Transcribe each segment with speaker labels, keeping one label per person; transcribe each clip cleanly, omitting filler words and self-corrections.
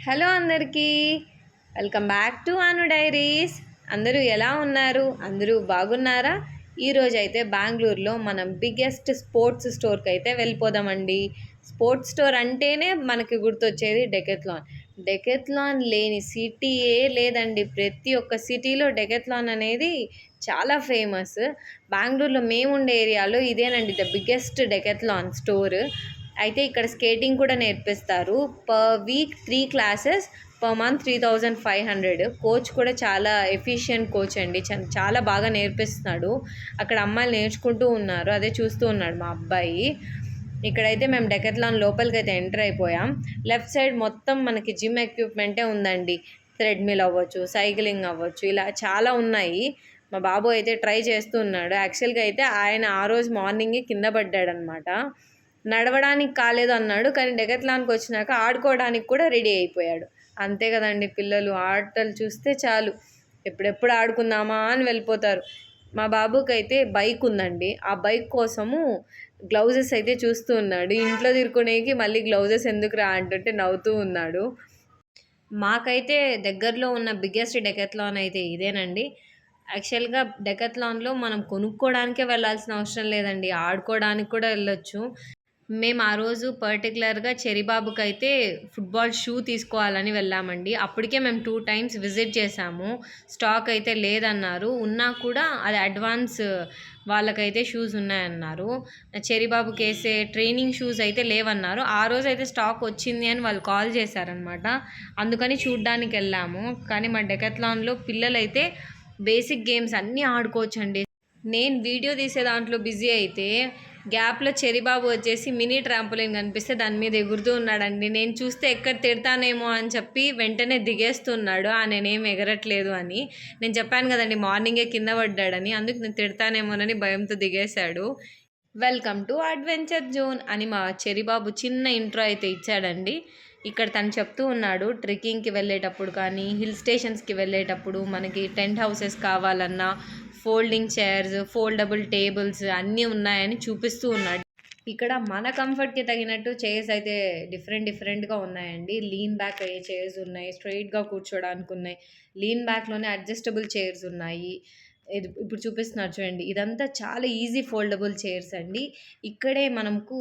Speaker 1: Hello అందరికీ, welcome back to Anu diaries. అందరూ ఎలా ఉన్నారు? అందరూ బాగున్నారా? ఈరోజు అయితే బెంగళూరులో మనం బిగ్గెస్ట్ స్పోర్ట్స్ స్టోర్కి అయితే వెళ్ళిపోదామండి. స్పోర్ట్స్ స్టోర్ అంటేనే మనకి గుర్తొచ్చేది డెకెత్లాన్. డెకెత్లాన్ లేని సిటీయే లేదండి. ప్రతి ఒక్క సిటీలో డెకెత్లాన్ అనేది చాలా ఫేమస్. బెంగళూరులో మేము ఉండే ఏరియాలో ఇదేనండి ద బిగ్గెస్ట్ డెకెత్లాన్ స్టోర్. అయితే ఇక్కడ స్కేటింగ్ కూడా నేర్పిస్తారు. Per week 3 classes, per month 3500. Coach కూడా చాలా ఎఫిషియెంట్ కోచ్ అండి. చాలా బాగా నేర్పిస్తున్నాడు. అక్కడ అమ్మాయిలు నేర్చుకుంటూ ఉన్నారు, అదే చూస్తూ ఉన్నాడు మా అబ్బాయి. ఇక్కడైతే మేము డెకెత్లాన్ లోపలికి అయితే ఎంటర్ అయిపోయాం. లెఫ్ట్ సైడ్ మొత్తం మనకి జిమ్ ఎక్విప్మెంటే ఉందండి. థ్రెడ్మిల్ అవ్వచ్చు, సైక్లింగ్ అవ్వచ్చు, ఇలా చాలా ఉన్నాయి. మా బాబు అయితే ట్రై చేస్తూ ఉన్నాడు. యాక్చువల్గా అయితే ఆయన ఆ రోజు మార్నింగే కింద పడ్డాడనమాట. నడవడానికి కాలేదు అన్నాడు, కానీ డెకెత్లాన్కి వచ్చినాక ఆడుకోవడానికి కూడా రెడీ అయిపోయాడు. అంతే కదండి, పిల్లలు ఆటలు చూస్తే చాలు ఎప్పుడెప్పుడు ఆడుకుందామా అని వెళ్ళిపోతారు. మా బాబుకి అయితే బైక్ ఉందండి. ఆ బైక్ కోసము గ్లౌజెస్ అయితే చూస్తూ ఉన్నాడు. ఇంట్లో తిరుకునేకి మళ్ళీ గ్లౌజెస్ ఎందుకు రా అంటుంటే నవ్వుతూ ఉన్నాడు. మాకైతే దగ్గరలో ఉన్న బిగ్గెస్ట్ డెకెత్లాన్ అయితే ఇదేనండి. యాక్చువల్గా డెకెత్లాన్లో మనం కొనుక్కోవడానికే వెళ్ళాల్సిన అవసరం లేదండి, ఆడుకోవడానికి కూడా వెళ్ళొచ్చు. మేము ఆ రోజు పర్టికులర్గా చెరిబాబుకైతే ఫుట్బాల్ షూ తీసుకోవాలని వెళ్ళామండి. అప్పటికే మేము 2 టైమ్స్ విజిట్ చేసాము. స్టాక్ అయితే లేదన్నారు. ఉన్నా కూడా అది అడ్వాన్స్ వాళ్ళకైతే షూస్ ఉన్నాయన్నారు. చెరిబాబుకి వేసే ట్రైనింగ్ షూస్ అయితే లేవన్నారు. ఆ రోజు అయితే స్టాక్ వచ్చింది అని వాళ్ళు కాల్ చేశారనమాట. అందుకని చూడ్డానికి వెళ్ళాము. కానీ మా డెకెత్లాన్లో పిల్లలైతే బేసిక్ గేమ్స్ అన్నీ ఆడుకోవచ్చండి. నేను వీడియో తీసే దాంట్లో బిజీ అయితే గ్యాప్లో చెరిబాబు వచ్చేసి మినీ ట్రాంపోలిన్ కనిపిస్తే దాని మీద ఎగురుతూ ఉన్నాడండి. నేను చూస్తే ఎక్కడ తిడతానేమో అని చెప్పి వెంటనే దిగేస్తున్నాడు. నేనేం ఎగరట్లేదు అని. నేను చెప్పాను కదండి మార్నింగే కింద పడ్డాడని, అందుకు నేను తిడతానేమోనని భయంతో దిగేశాడు. వెల్కమ్ టు అడ్వెంచర్ జోన్ అని మా చెరిబాబు చిన్న ఇంట్రో అయితే ఇచ్చాడండి. ఇక్కడ తను చెప్తూ ఉన్నాడు, ట్రెక్కింగ్కి వెళ్ళేటప్పుడు కానీ హిల్ స్టేషన్స్కి వెళ్ళేటప్పుడు మనకి టెంట్ హౌసెస్ కావాలన్నా ఫోల్డింగ్ చైర్స్, ఫోల్డబుల్ టేబుల్స్ అన్నీ ఉన్నాయని చూపిస్తూ ఉన్నాడు. ఇక్కడ మన కంఫర్ట్కి తగినట్టు చైర్స్ అయితే డిఫరెంట్గా ఉన్నాయండి. లీన్ బ్యాక్ అయ్యే చైర్స్ ఉన్నాయి, స్ట్రైట్గా కూర్చోడానికి ఉన్నాయి, లీన్ బ్యాక్లోనే అడ్జస్టబుల్ చైర్స్ ఉన్నాయి. ఇప్పుడు చూపిస్తున్నారు చూడండి, ఇదంతా చాలా ఈజీ ఫోల్డబుల్ చైర్స్ అండి. ఇక్కడే మనకు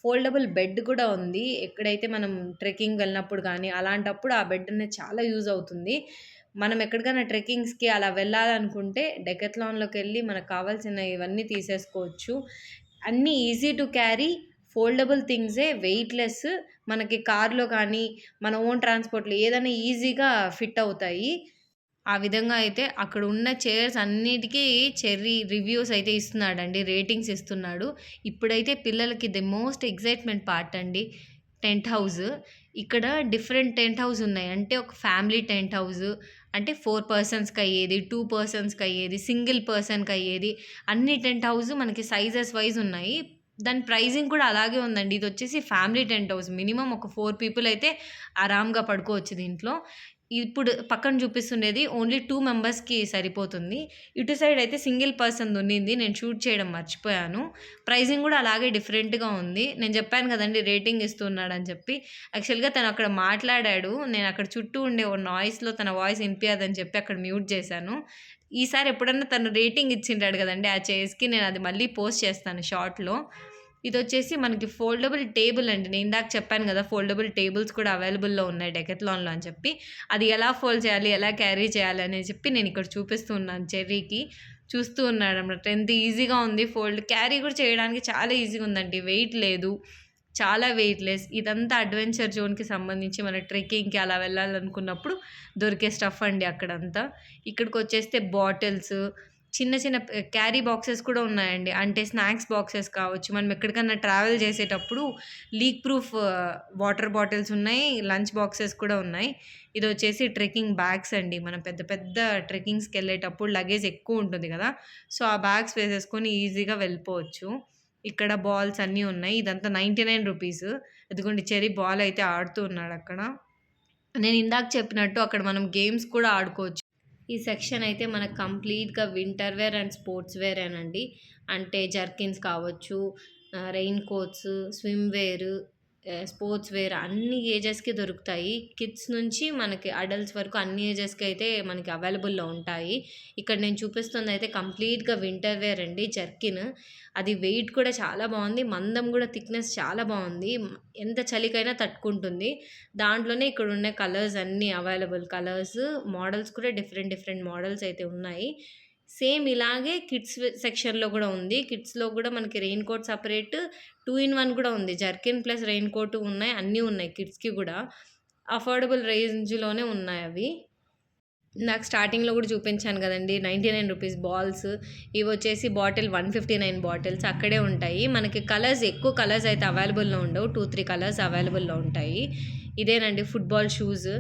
Speaker 1: ఫోల్డబుల్ బెడ్ కూడా ఉంది. ఎక్కడైతే మనం ట్రెక్కింగ్ వెళ్ళినప్పుడు కానీ అలాంటప్పుడు ఆ బెడ్ అనేది చాలా యూజ్ అవుతుంది. మనం ఎక్కడికైనా ట్రెక్కింగ్స్కి అలా వెళ్ళాలనుకుంటే డెకెత్లాన్లోకి వెళ్ళి మనకు కావాల్సిన ఇవన్నీ తీసేసుకోవచ్చు. అన్నీ ఈజీ టు క్యారీ, ఫోల్డబుల్ థింగ్సే, వెయిట్లెస్. మనకి కార్లో కానీ మన ఓన్ ట్రాన్స్పోర్ట్లో ఏదైనా ఈజీగా ఫిట్ అవుతాయి. ఆ విధంగా అయితే అక్కడ ఉన్న చైర్స్ అన్నిటికీ చెర్రీ రివ్యూస్ అయితే ఇస్తున్నాడండి, రేటింగ్స్ ఇస్తున్నాడు. ఇప్పుడైతే పిల్లలకి ది మోస్ట్ ఎక్సైట్మెంట్ పార్ట్ అండి, టెంట్ హౌస్. ఇక్కడ డిఫరెంట్ టెంట్ హౌస్ ఉన్నాయి. అంటే ఒక ఫ్యామిలీ టెంట్ హౌస్ అంటే 4 పర్సన్స్కి అయ్యేది, 2 పర్సన్స్కి అయ్యేది, సింగిల్ పర్సన్కి అయ్యేది, అన్ని టెంట్ హౌస్ మనకి సైజెస్ వైజ్ ఉన్నాయి. దాని ప్రైజింగ్ కూడా అలాగే ఉందండి. ఇది వచ్చేసి ఫ్యామిలీ టెంట్ హౌస్. మినిమం ఒక 4 పీపుల్ అయితే ఆరామ్గా పడుకోవచ్చు దీంట్లో. ఇప్పుడు పక్కన చూపిస్తుండేది ఓన్లీ 2 మెంబర్స్కి సరిపోతుంది. ఇటు సైడ్ అయితే సింగిల్ పర్సన్ది ఉన్నింది, నేను షూట్ చేయడం మర్చిపోయాను. ప్రైజింగ్ కూడా అలాగే డిఫరెంట్గా ఉంది. నేను చెప్పాను కదండి రేటింగ్ ఇస్తున్నాడని చెప్పి. యాక్చువల్గా తను అక్కడ మాట్లాడాడు, నేను అక్కడ చుట్టూ ఉండే ఓ నాయిస్లో తన వాయిస్ వినిపించదని చెప్పి అక్కడ మ్యూట్ చేశాను. ఈసారి ఎప్పుడన్నా తను రేటింగ్ ఇచ్చింటాడు కదండి ఆ చైర్స్కి, నేను అది మళ్ళీ పోస్ట్ చేస్తాను షార్ట్లో. ఇది వచ్చేసి మనకి ఫోల్డబుల్ టేబుల్ అండి. నేను ఇందాక చెప్పాను కదా ఫోల్డబుల్ టేబుల్స్ కూడా అవైలబుల్లో ఉన్నాయి డెకెత్లాన్లో అని చెప్పి. అది ఎలా ఫోల్డ్ చేయాలి, ఎలా క్యారీ చేయాలి అని చెప్పి నేను ఇక్కడ చూపిస్తూ ఉన్నాను చెర్రీకి. చూస్తూ ఉన్నాడు అన్నమాట. ఎంత ఈజీగా ఉంది, ఫోల్డ్ క్యారీ కూడా చేయడానికి చాలా ఈజీగా ఉందండి. వెయిట్ లేదు, చాలా వెయిట్లెస్. ఇదంతా అడ్వెంచర్ జోన్కి సంబంధించి మన ట్రెక్కింగ్కి అలా వెళ్ళాలనుకున్నప్పుడు దొరికే స్టఫ్ అండి అక్కడంతా. ఇక్కడికి వచ్చేస్తే బాటిల్స్, చిన్న చిన్న క్యారీ బాక్సెస్ కూడా ఉన్నాయండి. అంటే స్నాక్స్ బాక్సెస్ కావచ్చు, మనం ఎక్కడికన్నా ట్రావెల్ చేసేటప్పుడు లీక్ ప్రూఫ్ వాటర్ బాటిల్స్ ఉన్నాయి, లంచ్ బాక్సెస్ కూడా ఉన్నాయి. ఇది వచ్చేసి ట్రెక్కింగ్ బ్యాగ్స్ అండి. మనం పెద్ద పెద్ద ట్రెక్కింగ్స్కి వెళ్ళేటప్పుడు లగేజ్ ఎక్కువ ఉంటుంది కదా, సో ఆ బ్యాగ్స్ వేసేసుకొని ఈజీగా వెళ్ళిపోవచ్చు. ఇక్కడ బాల్స్ అన్నీ ఉన్నాయి. ఇదంతా 99 రూపీస్. ఇదిగోండి చెర్రీ బాల్ అయితే ఆడుతూ ఉన్నాడు అక్కడ. నేను ఇందాక చెప్పినట్టు అక్కడ మనం గేమ్స్ కూడా ఆడుకోవచ్చు. ఈ సెక్షన్ అయితే మనకు కంప్లీట్గా వింటర్ వేర్ అండ్ స్పోర్ట్స్ వేరేనండి. అంటే జర్కిన్స్ కావచ్చు, rain coats, swim wear, sports wear అన్ని ఏజెస్‌కి దొరుకుతాయి. కిడ్స్ నుంచి మనకి అడల్ట్స్ వరకు అన్ని ఏజెస్‌కి అయితే మనకి అవైలబుల్‌లో ఉంటాయి. ఇక్కడ నేను చూపిస్తుందయితే కంప్లీట్‌గా వింటర్ వేర్ అండి జర్కిన్. అది వెయిట్ కూడా చాలా బావుంది. మందం గూడా థిక్‌నెస్ చాలా బావుంది. ఎంత చలికైనా తట్టుకుంటుంది. దాంట్లోనే ఇక్కడున్న కలర్స్ అన్నీ అవైలబుల్ కలర్స్, మోడల్స్ కూడా డిఫరెంట్ డిఫరెంట్ మోడల్స్ అయితే ఉన్నాయి. సేమ్ ఇలాగే కిడ్స్ సెక్షన్‌లో గూడా ఉంది. కిడ్స్‌లో గూడా మనకి రెయిన్ కోట్ సెపరేట్, 2 ఇన్ 1 కూడా ఉంది. జర్కిన్ ప్లస్ రెయిన్ కోట్ ఉన్నాయి. అన్నీ ఉన్నాయి కిడ్స్‌కి గూడా. అఫోర్డబుల్ రేంజ్‌లోనే ఉన్నాయవి. నాకు స్టార్టింగ్‌లో గూడా చూపించాను గదండీ! ₹99 బాల్స్. ఇవొచ్చేసి బాటిల్ 159 బాటిల్స్ అక్కడే ఉంటాయి. మనకి కలర్స్ ఎక్కువ కలర్స్ అయితే అవైలబుల్‌లో ఉండవు. 2, 3 కలర్స్ అవైలబుల్‌లో ఉంటాయి. ఇదేనండి ఫుట్‌బాల్ షూస్.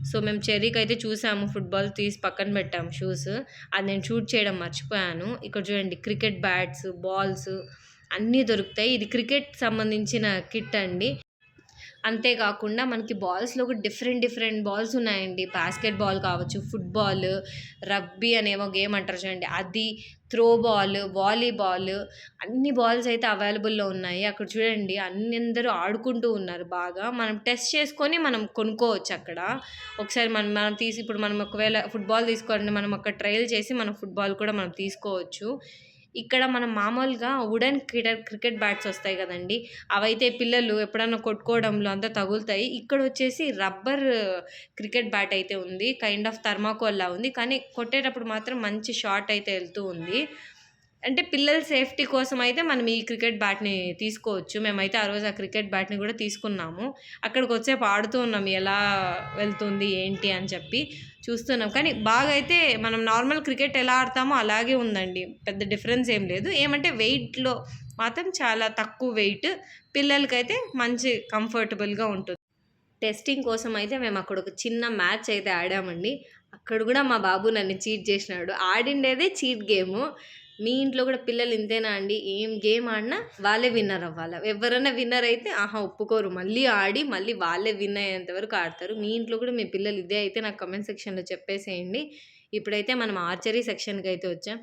Speaker 1: సో, మేము చెర్రీకైతే చూసాము. ఫుట్‌బాల్ తీసి పక్కన పెట్టాము షూస్. అది నేను షూట్ చేయడం మర్చిపోయాను. ఇక్కడ చూడండి క్రికెట్ బ్యాట్స్, బాల్స్ అన్నీ దొరుకుతాయి. ఇది క్రికెట్ సంబంధించిన కిట్ అండి. అంతే కాకుండా మనకి బాల్స్‌లో కూడా డిఫరెంట్ డిఫరెంట్ బాల్స్ ఉన్నాయండి. బాస్కెట్ బాల్ కావచ్చు, ఫుట్‌బాల్, రగ్బీ అనేవో గేమ్ అంటారు చూడండి అది, త్రో బాల్, వాలీబాల్ అన్ని బాల్స్ అయితే అవైలబుల్‌లో ఉన్నాయి. అక్కడ చూడండి అందరూ ఆడుకుంటూ ఉన్నారు బాగా. మనం టెస్ట్ చేసుకొని మనం కొనుక్కోవచ్చు అక్కడ. ఒకసారి మనం మనం తీసి ఇప్పుడు మనం ఒకవేళ ఫుట్‌బాల్ తీసుకోవాలంటే మనం అక్కడ ట్రయల్ చేసి మనం ఫుట్‌బాల్ కూడా మనం తీసుకోవచ్చు. ఇక్కడ మనం మామూలుగా వుడెన్ క్రికెట్ బ్యాట్స్ వస్తాయి కదండీ! అవైతే పిల్లలు ఎప్పుడన్నా కొట్టుకోవడంలో అంతా తగులుతాయి. ఇక్కడొచ్చేసి రబ్బర్ క్రికెట్ బ్యాట్ అయితే ఉంది. కైండ్ ఆఫ్ థర్మాకోల్‌లా ఉంది. కానీ కొట్టేటప్పుడు మాత్రం మంచి షాట్ అయితే ఎళ్తూ ఉంది. అంటే పిల్లల సేఫ్టీ కోసం అయితే మనం ఈ క్రికెట్ బ్యాట్‌ని తీసుకోవచ్చు. మేమైతే ఆ రోజు ఆ క్రికెట్ బ్యాట్‌ని కూడా తీసుకున్నాము. అక్కడ కొద్దిసేపు ఆడుతూ ఉన్నాం. ఎలా వెళ్తుంది ఏంటి అని చెప్పి చూస్తున్నాం. కానీ బాగా అయితే మనం నార్మల్ క్రికెట్ ఎలా ఆడతామో అలాగే ఉందండి. పెద్ద డిఫరెన్స్ ఏం లేదు. ఏమంటే వెయిట్‌లో మాత్రం చాలా తక్కువ వెయిట్. పిల్లలకైతే మంచి కంఫర్టబుల్‌గా ఉంటుంది. టెస్టింగ్ కోసం అయితే మేము అక్కడ ఒక చిన్న మ్యాచ్ అయితే ఆడామండి. అక్కడ కూడా మా బాబు నన్ను చీట్ చేసినాడు. ఆడిండేదే చీట్ గేము. మీ ఇంట్లో కూడా పిల్లలు ఇంతేనా అండి? ఏం గేమ్ ఆడినా వాళ్ళే విన్నర్ అవ్వాలా. ఎవరైనా విన్నర్ అయితే ఆహా! ఒప్పుకోరు. మళ్ళీ ఆడి మళ్ళీ వాళ్ళే విన్ అయ్యేంత వరకు ఆడతారు. మీ ఇంట్లో కూడా మీ పిల్లలు ఇదే అయితే నాకు కామెంట్ సెక్షన్‌లో చెప్పేసేయండి. ఇప్పుడైతే మనం ఆర్చరీ సెక్షన్‌కి అయితే వచ్చాం.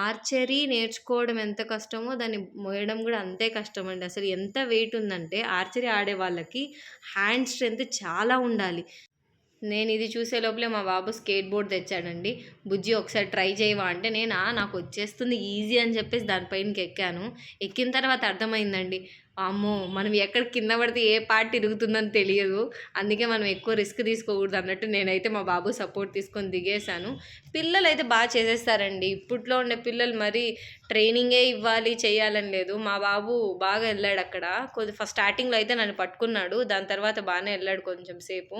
Speaker 1: ఆర్చరీ నేర్చుకోవడం ఎంత కష్టమో దాన్ని మోయడం కూడా అంతే కష్టమండి. అసలు ఎంత వెయిట్ ఉందంటే ఆర్చరీ ఆడే వాళ్ళకి హ్యాండ్ స్ట్రెంత్ చాలా ఉండాలి. నేనిది చూసే లోపలే మా బాబు స్కేట్ బోర్డ్ తెచ్చాడండి. "బుజ్జి ఒకసారి ట్రై చేయవా?" అంటే నేను నాకొచ్చేస్తుంది ఈజీ అని చెప్పేసి దాని పైనకెక్కాను. ఎక్కిన తర్వాత అర్థమైందండి. వామ్మో! మనం ఎక్కడ కింద పడితే ఏ పార్ట్ ఇరుగుతుందని తెలియదు. అందుకే మనం ఎక్కువ రిస్క్ తీసుకోకూడదు అన్నట్టు నేనైతే మా బాబు సపోర్ట్ తీసుకొని దిగేశాను. పిల్లలైతే చేసేస్తారండి. ఇప్పట్లో ఉండే పిల్లలు మరీ ట్రైనింగే ఇవ్వాలి, చేయాలని లేదు. మా బాబు బాగా ఎళ్ళాడక్కడ. ఫస్ట్ స్టార్టింగ్‌లో అయితే నన్ను పట్టుకున్నాడు. దాని తర్వాత బానే ఎళ్ళాడు కొంచెం సేపు.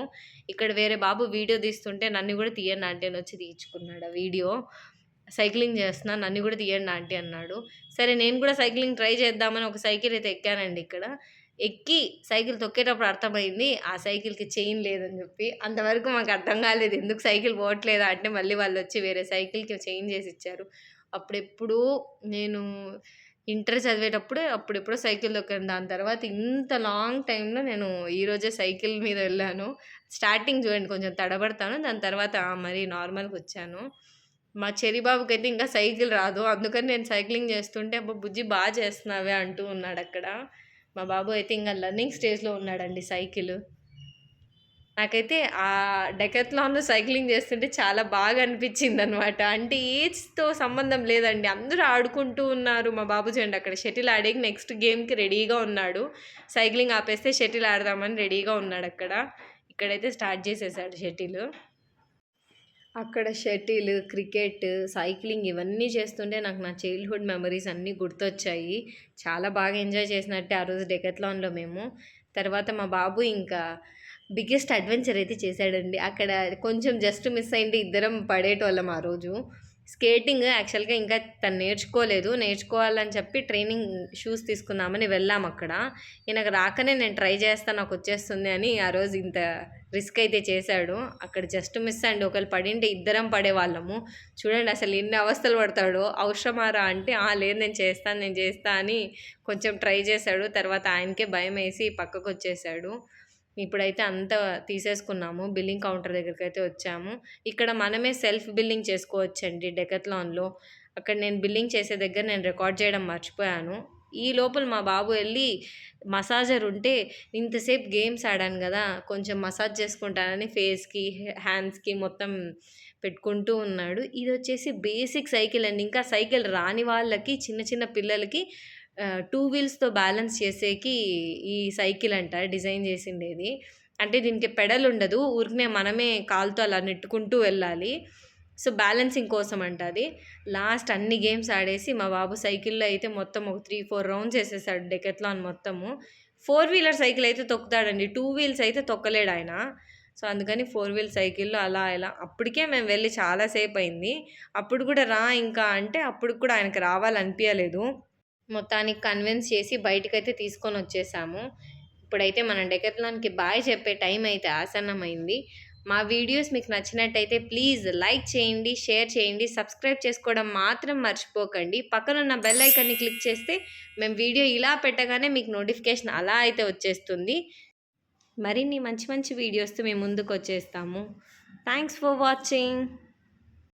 Speaker 1: ఇక్కడ వేరే బాబు వీడియో తీస్తుంటే నన్ను కూడా తీయండి ఆంటీ అని వచ్చి తీయించుకున్నాడు ఆ వీడియో. సైక్లింగ్ చేస్తున్నా నన్ను కూడా తీయండి ఆంటీ అన్నాడు. సరే నేను కూడా సైక్లింగ్ ట్రై చేద్దామని ఒక సైకిల్ అయితే ఎక్కానండి ఇక్కడ. ఎక్కి సైకిల్ తొక్కేటప్పుడు అర్థమైంది ఆ సైకిల్‌కి చైన్ లేదని చెప్పి. అంతవరకు మాకు అర్థం కాలేదు ఎందుకు సైకిల్ పోవట్లేదా అంటే మళ్ళీ వాళ్ళొచ్చి వేరే సైకిల్‌కి చైన్ చేసి ఇచ్చారు. అప్పుడెప్పుడో నేను ఇంటర్ చదివేటప్పుడే అప్పుడెప్పుడో సైకిల్ తొక్కాను. దాని తర్వాత ఇంత లాంగ్ టైమ్‌లో నేను ఈరోజే సైకిల్ మీద వెళ్ళాను. స్టార్టింగ్ చూడండి కొంచెం తడబడతాను. దాని తర్వాత మరి నార్మల్‌గొచ్చాను. మా చెర్రీ బాబుకైతే ఇంకా సైకిల్ రాదు. అందుకని నేను సైక్లింగ్ చేస్తుంటే "అబ్బా! బుజ్జి చేస్తున్నావే" అంటూ ఉన్నాడక్కడ. మా బాబు అయితే ఇంగా లెర్నింగ్ స్టేజ్‌లో ఉన్నాడండి సైకిలు. నాకైతే డెకాథ్లాన్‌లో సైక్లింగ్ చేస్తుంటే చాలా బాగా అనిపించిందనమాట. అంటే ఏజ్‌తో సంబంధం లేదండి. అందరూ ఆడుకుంటూ ఉన్నారు. మా బాబు చూడండి అక్కడ షటిల్ ఆడేకి నెక్స్ట్ గేమ్‌కి రెడీగా ఉన్నాడు. సైక్లింగ్ ఆపేస్తే షటిల్ ఆడదామని రెడీగా ఉన్నాడక్కడ. ఇక్కడైతే స్టార్ట్ చేసేసాడు షటిలు. అక్కడ షటిల్, క్రికెట్, సైక్లింగ్ ఇవన్నీ చేస్తుంటే నాకు నా చైల్డ్‌హుడ్ మెమరీస్ అన్నీ గుర్తొచ్చాయి. చాలా బాగా ఎంజాయ్ చేసినట్టే ఆ రోజు డెకాథ్లాన్‌లో మేము. తర్వాత మా బాబు ఇంకా బిగ్గెస్ట్ అడ్వెంచర్ అయితే చేశాడండి. అక్కడ కొంచెం జస్ట్ మిస్ అయింటే ఇద్దరం పడేటోళ్ళం ఆ రోజు. స్కేటింగ్ యాక్చువల్‌గా ఇంకా తను నేర్చుకోలేదు. నేర్చుకోవాలని చెప్పి ట్రైనింగ్ షూస్ తీసుకుందామని వెళ్ళామక్కడ. ఈయనకు రాకనే నేను ట్రై చేస్తా నాకొచ్చేస్తుంది అని ఆ రోజు ఇంత రిస్క్ అయితే చేశాడు. అక్కడ జస్ట్ మిస్ అండి. ఒకవేళ పడింటే ఇద్దరం పడేవాళ్ళము. చూడండి అసలు ఎన్ని అవస్థలు పడతాడో. అవసరమారా అంటే, లేదు నేను చేస్తా అని కొంచెం ట్రై చేశాడు. తర్వాత ఆయనకే భయమేసి పక్కకొచ్చేసాడు. ఇప్పుడైతే అంతా తీసేసుకున్నాము. బిల్లింగ్ కౌంటర్ దగ్గరికైతే వచ్చాము. ఇక్కడ మనమే సెల్ఫ్ బిల్లింగ్ చేసుకోవచ్చండి డెకాథ్లాన్‌లో. అక్కడ నేను బిల్లింగ్ చేసే దగ్గర నేను రికార్డ్ చేయడం మర్చిపోయాను. ఈ లోపల మా బాబు వెళ్ళి మసాజర్ ఉంటే ఇంతసేపు గేమ్స్ ఆడాను కదా, కొంచెం మసాజ్ చేసుకుంటానని ఫేస్కి హ్యాండ్స్కి మొత్తం పెట్టుకుంటూ ఉన్నాడు. ఇది వచ్చేసి బేసిక్ సైకిల్ అండి. ఇంకా సైకిల్ రాని వాళ్ళకి, చిన్న చిన్న పిల్లలకి 2 వీల్స్‌తో బ్యాలెన్స్ చేసేకి ఈ సైకిల్ అంట డిజైన్ చేసిండేది. అంటే దీనికి పెడల్ ఉండదు. ఊరికనే మనమే కాలుతో అలా నెట్టుకుంటూ వెళ్ళాలి. సో, బ్యాలెన్సింగ్ కోసం అంట అది. లాస్ట్ అన్ని గేమ్స్ ఆడేసి మా బాబు సైకిల్‌లో అయితే మొత్తం ఒక 3, 4 రౌండ్స్ ఏసేసాడు డెకాథ్లాన్ మొత్తము. 4 వీలర్ సైకిల్ అయితే తొక్కుతాడండి. 2 వీల్స్ అయితే తొక్కలేడాయన. సో, అందుకని 4 వీల్ సైకిల్‌లో అలా ఇలా అప్పటికే మేము వెళ్ళి చాలా సేపయింది. అప్పుడు కూడా రా ఇంకా అంటే అప్పటికి కూడా ఆయనకి రావాలనిపియలేదు. మొత్తానికి కన్విన్స్ చేసి బయటికైతే తీసుకొనొచ్చేసాము. ఇప్పుడైతే మనం డెకాథ్లాన్‌కి బాయ్ చెప్పే టైం అయితే ఆసన్నమైంది. మా వీడియోస్ మీకు నచ్చినట్టయితే ప్లీజ్ లైక్ చేయండి, షేర్ చేయండి, సబ్స్క్రైబ్ చేసుకోవడం మాత్రం మర్చిపోకండి. పక్కనున్న బెల్ ఐకాన్‌ని క్లిక్ చేస్తే మేము వీడియో ఇలా పెట్టగానే మీకు నోటిఫికేషన్ అలా అయితే వచ్చేస్తుంది. మరిన్ని మంచి మంచి వీడియోస్‌తో మేము ముందుకొచ్చేస్తాము. Thanks for watching.